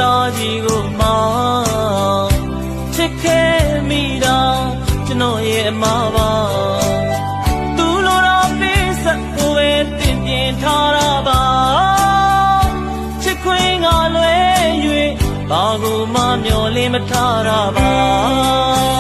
သားကြီးကိုမှချစ်ခဲ့မိတာကျွန်တော်ရဲ့အမှားပါသူလိုတော့ပေးဆက်ကိုပဲတင်ပြထားတာပါချစ်ခွင့်ကလွဲ၍ဘာကိုမှမျောလင်းမထားတာပါ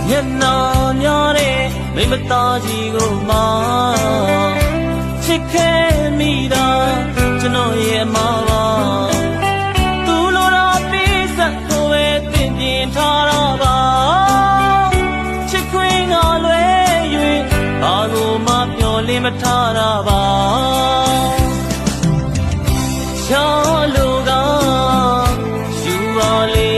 မျက်နှာများတဲ့မိမသားကြီးကိုမှချစ်ခဲ့မိတာကျွန်တော်ရဲ့အမှားပါသူလိုတော့ပေးဆက်ကိုပဲတင်ပြထားတာပါချစ်ခွင့်ကလွဲ၍ဘာကိုမှမျောလင်းမထားတာပါချာလိုကယူပါလေ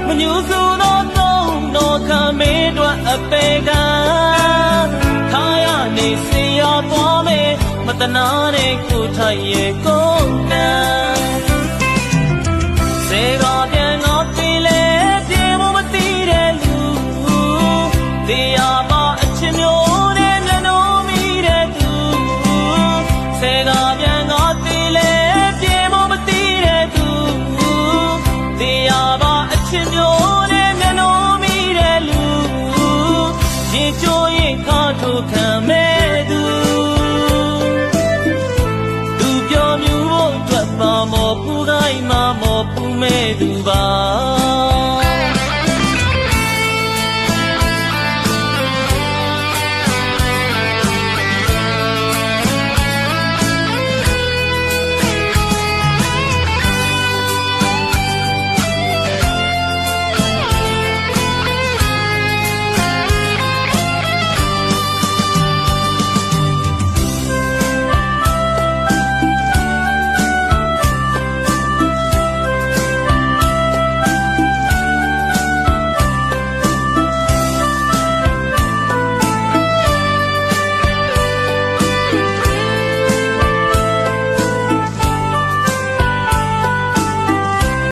မညူဆိုတော့တော့ခံမေးတော့အပေကထားရနေစေရသွားမယ်မတနာနဲ့ကိုထိုင်ရဲ့ကိုတန်စေကပြန်ငါပြေးလေပြေမမသိတဲ့လူတရားပါအချင်းမျိုးနဲ့မျက်နှာမိတဲ့သူစေကပြန်ငါပြေးလေပြေမမသိတဲ့သူတရားပါအချင်းမျိုးနဲ့မျက်နှာမိတဲ့လူရေချိုးရင်ခါထိုးခံမဲ့သူသူပြောမျိုးဖို့အတွက်ပါမော်ပူကိုင်းမှာမော်ပူမဲ့သူပါ